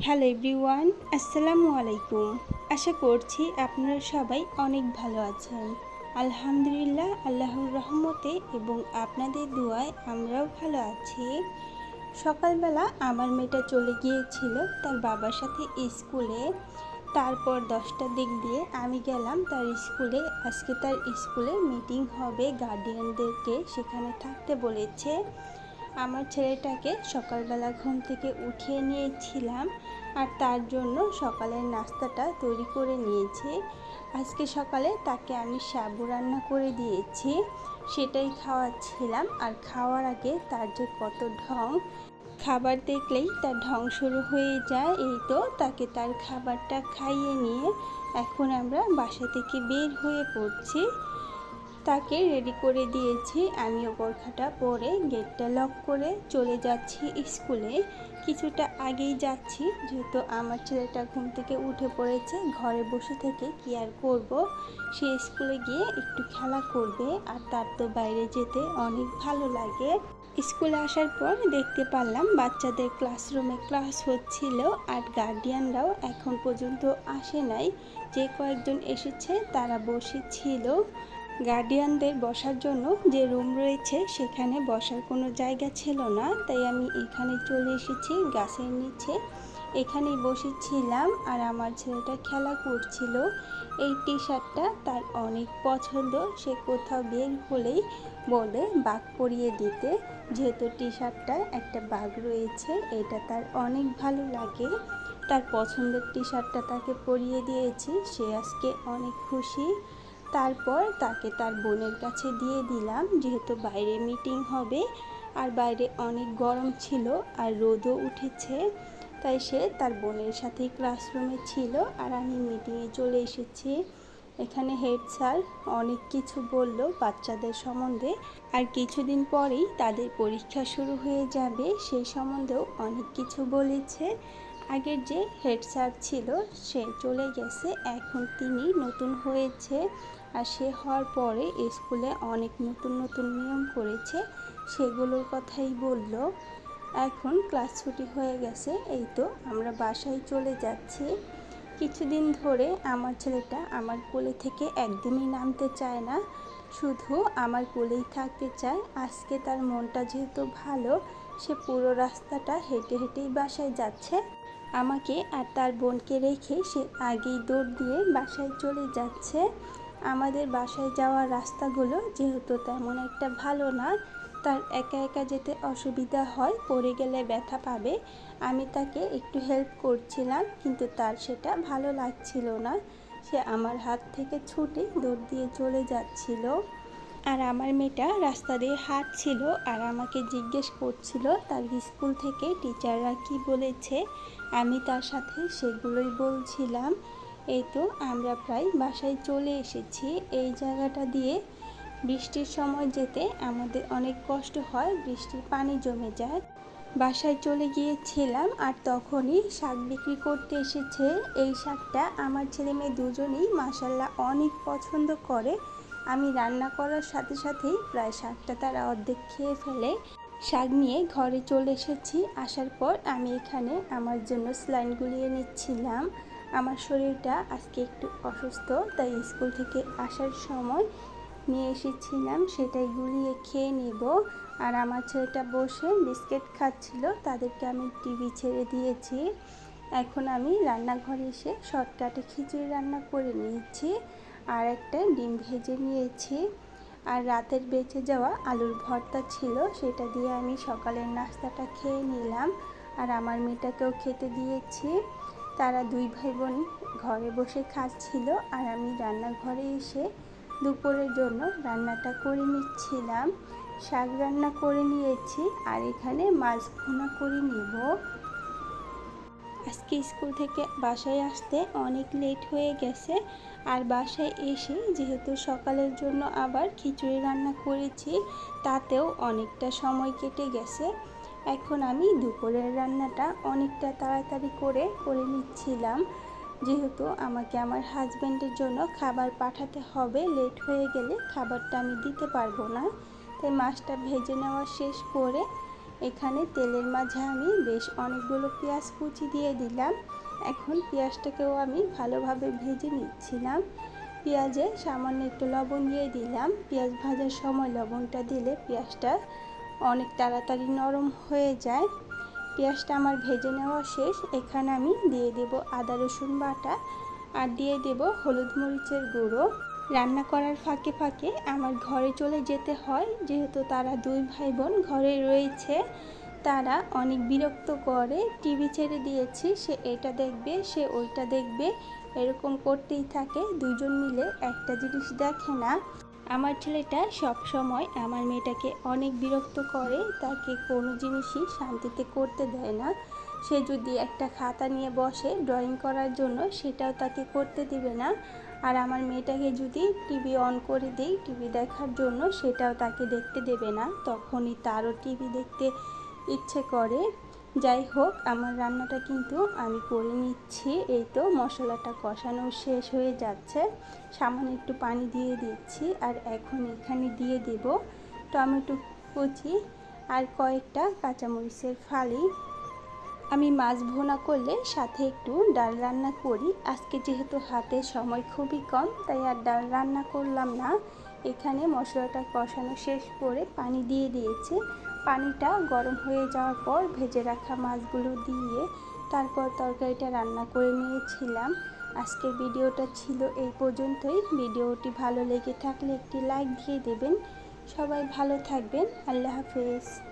Hello everyone, আসসালামু আলাইকুম। আশা করছি আপনারা সবাই অনেক ভালো আছেন। আলহামদুলিল্লাহ, আল্লাহর রহমতে এবং আপনাদের দোয়ায় আমরাও ভালো আছি। সকালবেলা আমার মেয়েটা চলে গিয়েছিল তার বাবার সাথে স্কুলে। তারপর 10টার দিক দিয়ে আমি গেলাম তার স্কুলে। আজকে তার স্কুলে মিটিং হবে, গার্ডিয়ানদেরকে সেখানে থাকতে বলেছে। আমার ছেলেটাকে সকালবেলা ঘুম থেকে উঠিয়ে নিয়েছিলাম আর তার জন্য সকালের নাস্তাটা তৈরি করে নিয়েছি। আজকে সকালে তাকে আমি সাবু রান্না করে দিয়েছি, সেটাই খাওয়াচ্ছিলাম। আর খাওয়ার আগে তার যে কত ঢং, খাবার দেখলেই তার ঢং শুরু হয়ে যায়। এই তো তাকে তার খাবারটা খাইয়ে নিয়ে এখন আমরা বাসা থেকে বের হয়ে পড়ছি। তাকে রেডি করে দিয়েছি, আমিও বোরখাটা পরে গেটটা লক করে চলে যাচ্ছি স্কুলে। কিছুটা আগেই যাচ্ছি, যেহেতু আমার ছেলেটা ঘুম থেকে উঠে পড়েছে। ঘরে বসে থেকে কি আর করব, সে স্কুলে গিয়ে একটু খেলা করবে আর তার তো বাইরে যেতে অনেক ভালো লাগে। স্কুলে আসার পর দেখতে পারলাম বাচ্চাদের ক্লাসরুমে ক্লাস হচ্ছিল আর গার্ডিয়ানরাও এখন পর্যন্ত আসে নাই। যে কয়েকজন এসেছে তারা বসেছিল। গার্ডিয়ানদের বসার জন্য যে রুম রয়েছে সেখানে বসার কোনো জায়গা ছিল না, তাই আমি এখানে চলে এসেছি গাছের নিচে। এখানেই বসেছিলাম আর আমার ছেলেটা খেলা করছিল। এই টি শার্টটা তার অনেক পছন্দ, সে কোথাও বের হলেই বলে বাঘ পরিয়ে দিতে। যেহেতু টি শার্টটায় একটা বাঘ রয়েছে, এটা তার অনেক ভালো লাগে। তার পছন্দের টি শার্টটা তাকে পরিয়ে দিয়েছি, সে আজকে অনেক খুশি। তারপর তাকে তার বোনের কাছে দিয়ে দিলাম, যেহেতু বাইরে মিটিং হবে আর বাইরে অনেক গরম ছিল আর রোদও উঠেছে, তাই সে তার বোনের সাথেই ক্লাসরুমে ছিল আর আমি মিটিংয়ে চলে এসেছি। এখানে হেড স্যার অনেক কিছু বলল বাচ্চাদের সম্বন্ধে, আর কিছুদিন পরেই তাদের পরীক্ষা শুরু হয়ে যাবে, সেই সম্বন্ধেও অনেক কিছু বলেছে। আগের যে হেড স্যার ছিল সে চলে গেছে, এখন তিনি নতুন হয়েছে। আর সে হওয়ার পরে স্কুলে অনেক নতুন নতুন নিয়ম করেছে, সেগুলোর কথাই বলল। এখন ক্লাস ছুটি হয়ে গেছে, এই তো আমরা বাসায় চলে যাচ্ছি। কিছুদিন ধরে আমার ছেলেটা আমার কোলে থেকে একদমই নামতে চায় না, শুধু আমার কোলেই থাকতে চায়। আজকে তার মনটা যেহেতু ভালো, সে পুরো রাস্তাটা হেঁটে হেঁটেই বাসায় যাচ্ছে। আমাকে আর তার বোনকে রেখে সে আগেই দৌড় দিয়ে বাসায় চলে যাচ্ছে। আমাদের বাসায় যাওয়ার রাস্তাগুলো যেহেতু তেমন একটা ভালো না, তার একা একা যেতে অসুবিধা হয়, পড়ে গেলে ব্যথা পাবে। আমি তাকে একটু হেল্প করছিলাম, কিন্তু তার সেটা ভালো লাগছিল না। সে আমার হাত থেকে ছুটে দৌড় দিয়ে চলে যাচ্ছিল। আর আমার মেয়েটা রাস্তা দিয়ে হাঁটছিল আর আমাকে জিজ্ঞেস করছিল তার স্কুল থেকে টিচাররা কি বলেছে। আমি তার সাথে সেগুলোই বলছিলাম। এই তো আমরা প্রায় বাসায় চলে এসেছি। এই জায়গাটা দিয়ে বৃষ্টির সময় যেতে আমাদের অনেক কষ্ট হয়, বৃষ্টির পানি জমে যায়। বাসায় চলে গিয়েছিলাম আর তখনই শাক বিক্রি করতে এসেছে। এই শাকটা আমার ছেলে মেয়ে দুজনেই মাশাআল্লাহ অনেক পছন্দ করে। আমি রান্না করার সাথে সাথেই প্রায় শাকটা তারা অর্ধেক খেয়ে ফেলে। শাক নিয়ে ঘরে চলে এসেছি। আসার পর আমি এখানে আমার জন্য স্যালাইন গুলিয়ে নিচ্ছিলাম। আমার শরীরটা আজকে একটু অসুস্থ, তাই স্কুল থেকে আসার সময় নিয়ে এসেছিলাম, সেটাই গুলিয়ে খেয়ে নেব। আর আমার ছেলেটা বসে বিস্কিট খাচ্ছিল, তাদেরকে আমি টিভি ছেড়ে দিয়েছি। এখন আমি রান্নাঘরে এসে শর্টকাটে খিচুড়ি রান্না করে নিয়েছি আর একটা ডিম ভেজে নিয়েছি। আর রাতের বেঁচে যাওয়া আলুর ভর্তা ছিল, সেটা দিয়ে আমি সকালের নাস্তাটা খেয়ে নিলাম আর আমার মেয়েটাকেও খেতে দিয়েছি। তারা দুই ভাই বোন ঘরে বসে খাচ্ছিল আর আমি রান্নাঘরে এসে দুপুরের জন্য রান্নাটা করে নিচ্ছিলাম। শাক রান্না করে নিয়েছি আর এখানে মাছ ভুনা করে নেব। আজকে স্কুল থেকে বাসায় আসতে অনেক লেট হয়ে গেছে আর বাসায় এসে যেহেতু সকালের জন্য আবার খিচুড়ি রান্না করেছি, তাতেও অনেকটা সময় কেটে গেছে। এখন আমি দুপুরের রান্নাটা অনেকটা তাড়াতাড়ি করে নিচ্ছিলাম, যেহেতু আমাকে আমার হাজব্যান্ডের জন্য খাবার পাঠাতে হবে। লেট হয়ে গেলে খাবারটা আমি দিতে পারবো না, তাই মাছটা ভেজে নেওয়া শেষ করে এখানে তেলের মাঝে আমি বেশ অনেকগুলো পেঁয়াজ কুচি দিয়ে দিলাম। এখন পেঁয়াজটাকেও আমি ভালোভাবে ভেজে নিচ্ছিলাম। পেঁয়াজে সামান্য একটু লবণ দিয়ে দিলাম। পেঁয়াজ ভাজার সময় লবণটা দিলে পেঁয়াজটা অনেক তাড়াতাড়ি নরম হয়ে যায়। পেঁয়াজটা আমার ভেজে নেওয়া শেষ। এখানে আমি দিয়ে দেব আদা রসুন বাটা আর দিয়ে দেব হলুদ মরিচের গুঁড়ো। রান্না করার ফাঁকে ফাঁকে আমার ঘরে চলে যেতে হয়, যেহেতু তারা দুই ভাই বোন ঘরে রয়েছে। তারা অনেক বিরক্ত করে, টিভি ছেড়ে দিয়েছি, সে এটা দেখবে, সে ওইটা দেখবে, এরকম করতেই থাকে। দুজন মিলে একটা জিনিস দেখে না। আমার ছেলেটা সব সময় আমার মেয়েটাকে অনেক বিরক্ত করে, তাকে কোনো জিনিসই শান্তিতে করতে দেয় না। সে যদি একটা খাতা নিয়ে বসে ড্রয়িং করার জন্য, সেটাও তাকে করতে দেবে না। আর আমার মেয়েটাকে যদি টিভি অন করে দেই টিভি দেখার জন্য, সেটাও তাকে দেখতে দেবে না। তখনই তারও টিভি দেখতে ইচ্ছে করে। যাই হোক, আমার রান্নাটা কিন্তু আমি করে নিচ্ছি। এই তো মশলাটা কষানো শেষ হয়ে যাচ্ছে। সামান্য একটু পানি দিয়ে দিচ্ছি। আর এখন এখানে দিয়ে দেব টমেটো কুচি আর কয়েকটা কাঁচামরিচের ফালি। আমি মাছ ভুনা করলে সাথে একটু ডাল রান্না করি। আজকে যেহেতু হাতে সময় খুবই কম, তাই আর ডাল রান্না করলাম না। এখানে মশলাটা কষানো শেষ করে পানি দিয়ে দিয়েছি। পানিটা গরম হয়ে যাওয়ার পর ভেজে রাখা মাছগুলো দিয়ে তারপর তরকারিটা রান্না করে নিয়েছিলাম। আজকের ভিডিওটা ছিল এই পর্যন্তই। ভিডিওটি ভালো লেগে থাকলে একটি লাইক দিয়ে দেবেন। সবাই ভালো থাকবেন। আল্লাহ হাফেজ।